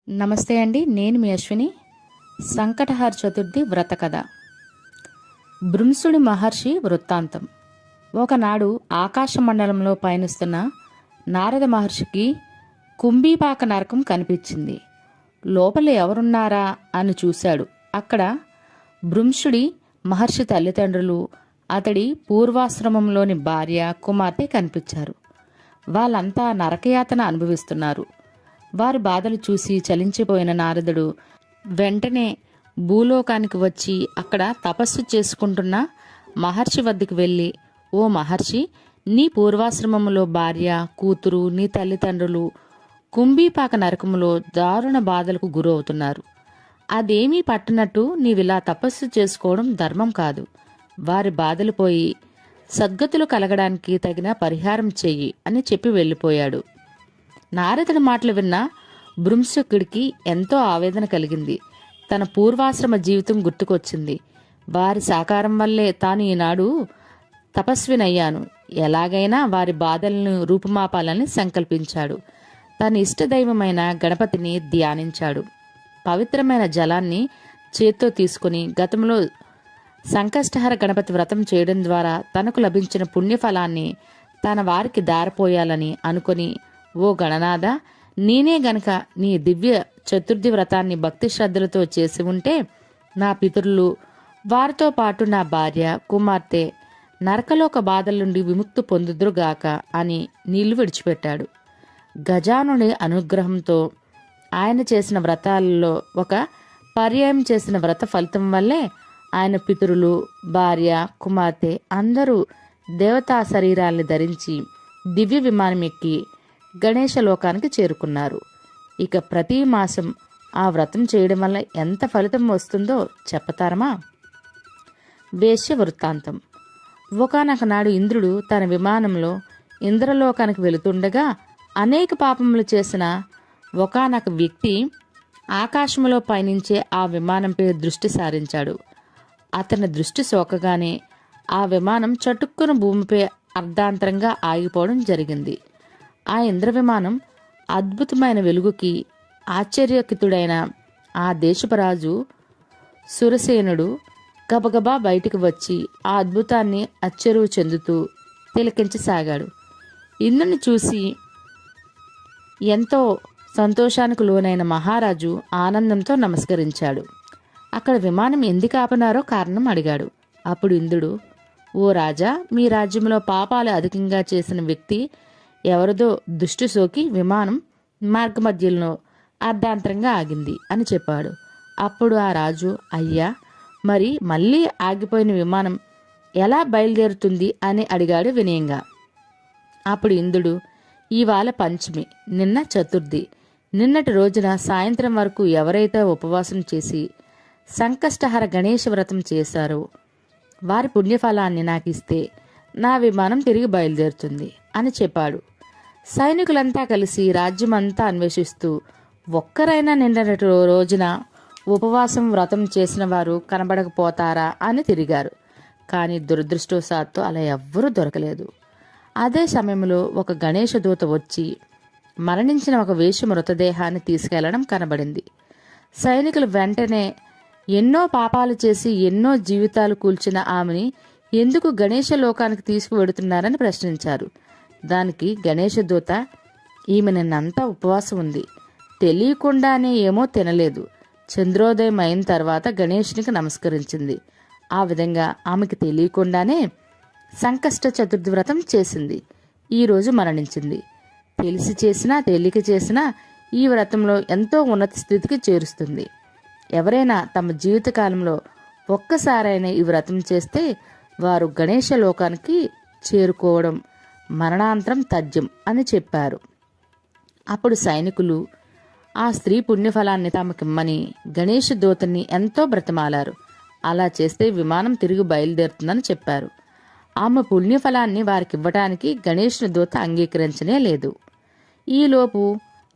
నమస్తే అండి, నేను మీ అశ్విని. సంకటహార చతుర్థి వ్రత కథ. భృంసుడి మహర్షి వృత్తాంతం. ఒకనాడు ఆకాశమండలంలో పయనిస్తున్న నారద మహర్షికి కుంభీపాక నరకం కనిపించింది. లోపల ఎవరున్నారా అని చూశాడు. అక్కడ భృంసుడి మహర్షి తల్లిదండ్రులు, అతడి పూర్వాశ్రమంలోని భార్య, కుమార్తె కనిపించారు. వాళ్ళంతా నరకయాతన అనుభవిస్తున్నారు. వారి బాధలు చూసి చలించిపోయిన నారదుడు వెంటనే భూలోకానికి వచ్చి అక్కడ తపస్సు చేసుకుంటున్న మహర్షి వద్దకు వెళ్ళి, ఓ మహర్షి, నీ పూర్వాశ్రమంలో భార్య, కూతురు, నీ తల్లిదండ్రులు కుంభీపాక నరకములో దారుణ బాధలకు గురవుతున్నారు. అదేమీ పట్టనట్టు నీవిలా తపస్సు చేసుకోవడం ధర్మం కాదు. వారి బాధలు పోయి సద్గతులు కలగడానికి తగిన పరిహారం చెయ్యి అని చెప్పి వెళ్ళిపోయాడు. నారదుడి మాటలు విన్న భృంశకుడికి ఎంతో ఆవేదన కలిగింది. తన పూర్వాశ్రమ జీవితం గుర్తుకొచ్చింది. వారి సహకారం వల్లే తాను ఈనాడు తపస్వినయ్యాను. ఎలాగైనా వారి బాధలను రూపుమాపాలని సంకల్పించాడు. తన ఇష్టదైవమైన గణపతిని ధ్యానించాడు. పవిత్రమైన జలాన్ని చేత్తో తీసుకుని గతంలో సంకష్టహర గణపతి వ్రతం చేయడం ద్వారా తనకు లభించిన పుణ్యఫలాన్ని తన వారికి దారపోయాలని అనుకుని, ఓ గణనాథ, నేనే గనక నీ దివ్య చతుర్థి వ్రతాన్ని భక్తి శ్రద్ధలతో చేసి ఉంటే నా పితరులు, వారితో పాటు నా భార్య, కుమార్తె నరకలోక బాధల నుండి విముక్తి పొందుదురుగాక అని నీళ్లు విడిచిపెట్టాడు. గజానుడి అనుగ్రహంతో ఆయన చేసిన వ్రతాలలో ఒక పర్యాయం చేసిన వ్రత ఫలితం వల్లే ఆయన పితరులు, భార్య, కుమార్తె అందరూ దేవతా శరీరాల్ని ధరించి దివ్య విమానం ఎక్కి గణేశ లోకానికి చేరుకున్నారు. ఇక ప్రతి మాసం ఆ వ్రతం చేయడం వల్ల ఎంత ఫలితం వస్తుందో చెప్పతారమా? వేశ్య వృత్తాంతం. ఒకానొక నాడు ఇంద్రుడు తన విమానంలో ఇంద్రలోకానికి వెళుతుండగా అనేక పాపములు చేసిన ఒకానొక వ్యక్తి ఆకాశంలో పయనించే ఆ విమానంపై దృష్టి సారించాడు. అతని దృష్టి సోకగానే ఆ విమానం చటుక్కున భూమిపై అర్ధాంతరంగా ఆగిపోవడం జరిగింది. ఆ ఇంద్ర విమానం అద్భుతమైన వెలుగుకి ఆశ్చర్యకితుడైన ఆ దేశపరాజు సురసేనుడు గబగబా బయటికి వచ్చి ఆ అద్భుతాన్ని ఆశ్చర్యం చెందుతూ తిలకించసాగాడు. ఇంద్రుని చూసి ఎంతో సంతోషానికి లోనైన మహారాజు ఆనందంతో నమస్కరించాడు. అక్కడ విమానం ఎందుకు ఆపినారో కారణం అడిగాడు. అప్పుడు ఇంద్రుడు, ఓ రాజా, మీ రాజ్యంలో పాపాలు అధికంగా చేసిన వ్యక్తి ఎవరిదో దృష్టి సోకి విమానం మార్గమధ్యంలో అర్ధాంతరంగా ఆగింది అని చెప్పాడు. అప్పుడు ఆ రాజు, అయ్యా, మరి మళ్ళీ ఆగిపోయిన విమానం ఎలా బయలుదేరుతుంది అని అడిగాడు వినయంగా. అప్పుడు ఇంద్రుడు, ఇవాళ పంచమి, నిన్న చతుర్థి. నిన్నటి రోజున సాయంత్రం వరకు ఎవరైతే ఉపవాసం చేసి సంకష్టహర గణేష వ్రతం చేశారో వారి పుణ్యఫలాన్ని నాకిస్తే నా విమానం తిరిగి బయలుదేరుతుంది అని చెప్పాడు. సైనికులంతా కలిసి రాజ్యమంతా అన్వేషిస్తూ ఒక్కరైనా నిన్నటి రోజున ఉపవాసం వ్రతం చేసిన వారు కనబడకపోతారా అని తిరిగారు. కానీ దురదృష్టవశాత్తు అలా ఎవ్వరూ దొరకలేదు. అదే సమయంలో ఒక గణేష దూత వచ్చి మరణించిన ఒక వేశ్య మృతదేహాన్ని తీసుకెళ్లడం కనబడింది. సైనికులు వెంటనే ఎన్నో పాపాలు చేసి ఎన్నో జీవితాలు కూల్చిన ఆమెని ఎందుకు గణేష లోకానికి తీసుకువెడుతున్నారని ప్రశ్నించారు. దానికి గణేష దూత, ఈమె నిన్నంతా ఉపవాసం ఉంది, తెలియకుండానే ఏమో తినలేదు, చంద్రోదయం అయిన తర్వాత గణేషునికి నమస్కరించింది. ఆ విధంగా ఆమెకి తెలియకుండానే సంకష్ట చతుర్థి వ్రతం చేసింది. ఈరోజు మరణించింది. తెలిసి చేసినా తెలియక చేసినా ఈ వ్రతంలో ఎంతో ఉన్నత స్థితికి చేరుస్తుంది. ఎవరైనా తమ జీవితకాలంలో ఒక్కసారైనా ఈ వ్రతం చేస్తే వారు గణేష లోకానికి చేరుకోవడం మరణాంతరం తథ్యం అని చెప్పారు. అప్పుడు సైనికులు ఆ స్త్రీ పుణ్యఫలాన్ని తమకిమ్మని గణేష దూతని ఎంతో బ్రతిమాలారు. అలా చేస్తే విమానం తిరిగి బయలుదేరుతుందని చెప్పారు. ఆమె పుణ్యఫలాన్ని వారికివ్వటానికి గణేషుని దూత అంగీకరించనే లేదు. ఈలోపు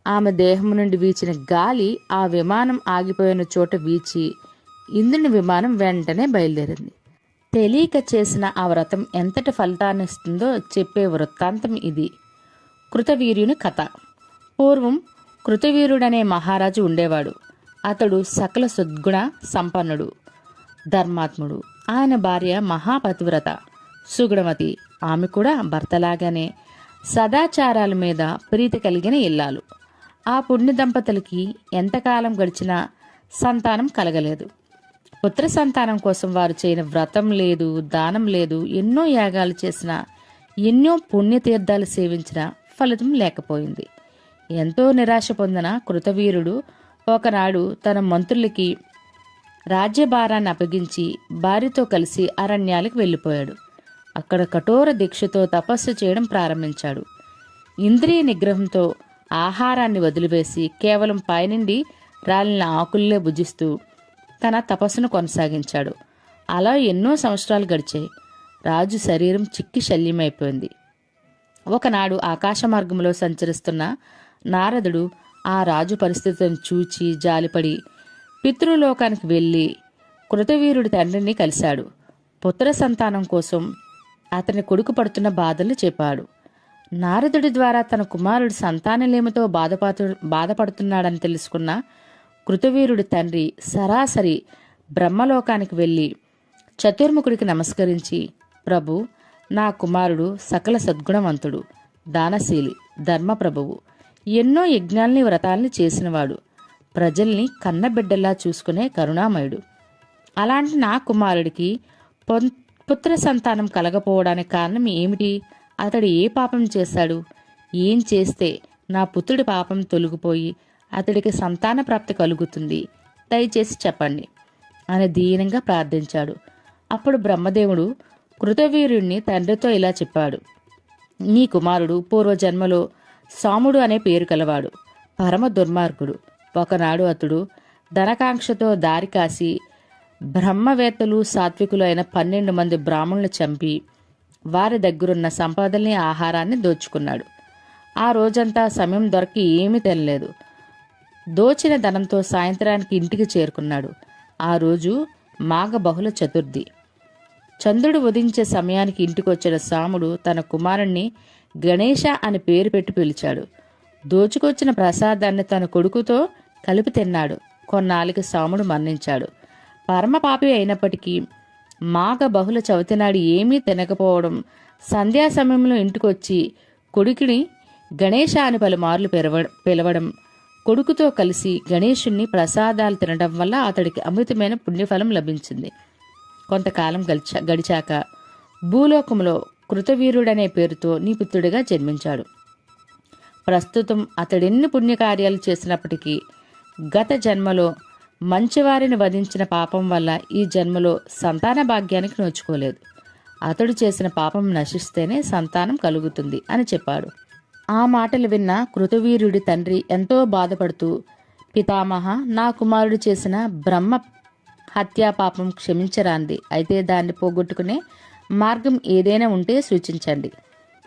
ఆమె దేహం నుండి వీచిన గాలి ఆ విమానం ఆగిపోయిన చోట వీచి ఇంద్రుని విమానం వెంటనే బయలుదేరింది. తెలియక చేసిన ఆ వ్రతం ఎంతటి ఫలితాన్నిస్తుందో చెప్పే వృత్తాంతం ఇది. కృతవీర్యుని కథ. పూర్వం కృతవీరుడనే మహారాజు ఉండేవాడు. అతడు సకల సద్గుణ సంపన్నుడు, ధర్మాత్ముడు. ఆయన భార్య మహాపతివ్రత, సుగుణవతి. ఆమె కూడా భర్తలాగానే సదాచారాల మీద ప్రీతి కలిగిన ఇల్లాలు. ఆ పుణ్య దంపతులకి ఎంతకాలం గడిచినా సంతానం కలగలేదు. పుత్ర సంతానం కోసం వారు చేయని వ్రతం లేదు, దానం లేదు. ఎన్నో యాగాలు చేసినా, ఎన్నో పుణ్యతీర్థాలు సేవించినా ఫలితం లేకపోయింది. ఎంతో నిరాశ పొందిన కృతవీరుడు ఒకనాడు తన మంత్రులకి రాజ్యభారాన్ని అప్పగించి భార్యతో కలిసి అరణ్యాలకు వెళ్ళిపోయాడు. అక్కడ కఠోర దీక్షతో తపస్సు చేయడం ప్రారంభించాడు. ఇంద్రియ నిగ్రహంతో ఆహారాన్ని వదిలివేసి కేవలం పైనుండి రాలిన ఆకుల్లే భుజిస్తూ తన తపస్సును కొనసాగించాడు. అలా ఎన్నో సంవత్సరాలు గడిచాయి. రాజు శరీరం చిక్కి శల్యమైపోయింది. ఒకనాడు ఆకాశ మార్గంలో సంచరిస్తున్న నారదుడు ఆ రాజు పరిస్థితిని చూచి జాలిపడి పితృలోకానికి వెళ్ళి కృతవీరుడి తండ్రిని కలిశాడు. పుత్ర సంతానం కోసం అతని కొడుకు పడుతున్న బాధలు చెప్పాడు. నారదుడి ద్వారా తన కుమారుడు సంతానలేమితో బాధపడుతున్నాడని తెలుసుకున్న కృతవీరుడి తండ్రి సరాసరి బ్రహ్మలోకానికి వెళ్ళి చతుర్ముఖుడికి నమస్కరించి, ప్రభు, నా కుమారుడు సకల సద్గుణవంతుడు, దానశీలి, ధర్మప్రభువు, ఎన్నో యజ్ఞాల్ని వ్రతాల్ని చేసినవాడు, ప్రజల్ని కన్నబిడ్డల్లా చూసుకునే కరుణామయుడు. అలాంటి నా కుమారుడికి పుత్ర సంతానం కలగపోవడానికి కారణం ఏమిటి? అతడు ఏ పాపం చేశాడు? ఏం చేస్తే నా పుత్రుడి పాపం తొలగిపోయి అతడికి సంతాన ప్రాప్తి కలుగుతుంది? దయచేసి చెప్పండి అని దీనంగా ప్రార్థించాడు. అప్పుడు బ్రహ్మదేవుడు కృతవీరుణ్ణి తండ్రితో ఇలా చెప్పాడు. నీ కుమారుడు పూర్వజన్మలో సాముడు అనే పేరు కలవాడు, పరమ దుర్మార్గుడు. ఒకనాడు అతడు ధనకాంక్షతో దారి కాసి బ్రహ్మవేత్తలు సాత్వికులు అయిన 12 మంది బ్రాహ్మణులు చంపి వారి దగ్గరున్న సంపదల్ని, ఆహారాన్ని దోచుకున్నాడు. ఆ రోజంతా సమయం దొరికి ఏమీ తినలేదు. దోచిన ధనంతో సాయంత్రానికి ఇంటికి చేరుకున్నాడు. ఆ రోజు మాఘ బహుళ చతుర్థి. చంద్రుడు ఉదయించే సమయానికి ఇంటికొచ్చిన సాముడు తన కుమారుణ్ణి గణేశ అని పేరు పెట్టి పిలిచాడు. దోచుకొచ్చిన ప్రసాదాన్ని తన కొడుకుతో కలిపి తిన్నాడు. కొన్నాళ్ళకి సాముడు మరణించాడు. పరమపాపి అయినప్పటికీ మాఘ బహుళ చవితి నాడు ఏమీ తినకపోవడం, సంధ్యా సమయంలో ఇంటికొచ్చి కొడుకుని గణేశ అని పలుమార్లు పిలవడం, కొడుకుతో కలిసి గణేశుణ్ణి ప్రసాదాలు తినడం వల్ల అతడికి అమృతమైన పుణ్యఫలం లభించింది. కొంతకాలం గడిచాక భూలోకంలో కృతవీరుడనే పేరుతో నీ పుత్రుడిగా జన్మించాడు. ప్రస్తుతం అతడెన్ని పుణ్యకార్యాలు చేసినప్పటికీ గత జన్మలో మంచివారిని వధించిన పాపం వల్ల ఈ జన్మలో సంతాన భాగ్యానికి నోచుకోలేదు. అతడు చేసిన పాపం నశిస్తేనే సంతానం కలుగుతుంది అని చెప్పాడు. ఆ మాటలు విన్న కృతవీరుడి తండ్రి ఎంతో బాధపడుతూ, పితామహ, నా కుమారుడు చేసిన బ్రహ్మ హత్యా పాపం క్షమించరాంది. అయితే దాన్ని పోగొట్టుకునే మార్గం ఏదైనా ఉంటే సూచించండి,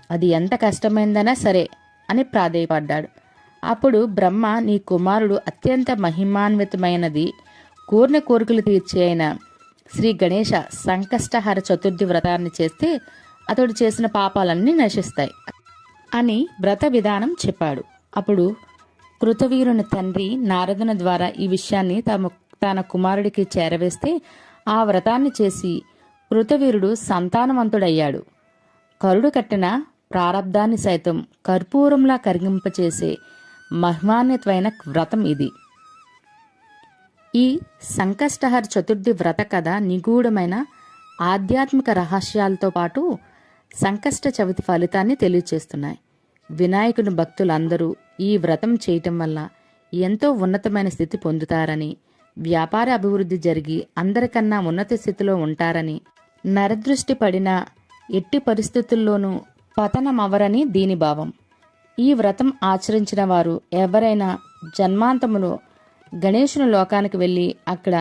అది ఎంత కష్టమైందనా సరే అని ప్రాధేయపడ్డాడు. అప్పుడు బ్రహ్మ, నీ కుమారుడు అత్యంత మహిమాన్వితమైనది కోరిన కోరికలు తీర్చి అయిన శ్రీ గణేశ సంకష్టహర చతుర్థి వ్రతాన్ని చేస్తే అతడు చేసిన పాపాలన్నీ నశిస్తాయి అని వ్రత విధానం చెప్పాడు. అప్పుడు కృతవీరుని తండ్రి నారదుని ద్వారా ఈ విషయాన్ని తన కుమారుడికి చేరవేస్తే ఆ వ్రతాన్ని చేసి కృతవీరుడు సంతానవంతుడయ్యాడు. కరుడు కట్టిన ప్రారబ్ధాన్ని సైతం కర్పూరంలా కరిగింపచేసే మహిమాన్వితమైన వ్రతం ఇది. ఈ సంకష్టహర చతుర్థి వ్రత కథ నిగూఢమైన ఆధ్యాత్మిక రహస్యాలతో పాటు సంకష్ట చవితి ఫలితాన్ని తెలియచేస్తున్నాయి. వినాయకుని భక్తులందరూ ఈ వ్రతం చేయటం వల్ల ఎంతో ఉన్నతమైన స్థితి పొందుతారని, వ్యాపార అభివృద్ధి జరిగి అందరికన్నా ఉన్నత స్థితిలో ఉంటారని, నరదృష్టి పడిన ఎట్టి పరిస్థితుల్లోనూ పతనమవరని దీని భావం. ఈ వ్రతం ఆచరించిన వారు ఎవరైనా జన్మాంతములో గణేశుని లోకానికి వెళ్ళి అక్కడ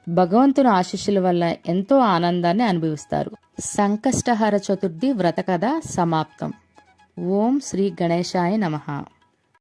భగవంతుని ఆశీస్సుల వల్ల ఎంతో ఆనందాన్ని అనుభవిస్తారు. సంకష్టహర చతుర్థి వ్రత కథ సమాప్తం. ఓం శ్రీ గణేశాయ నమః.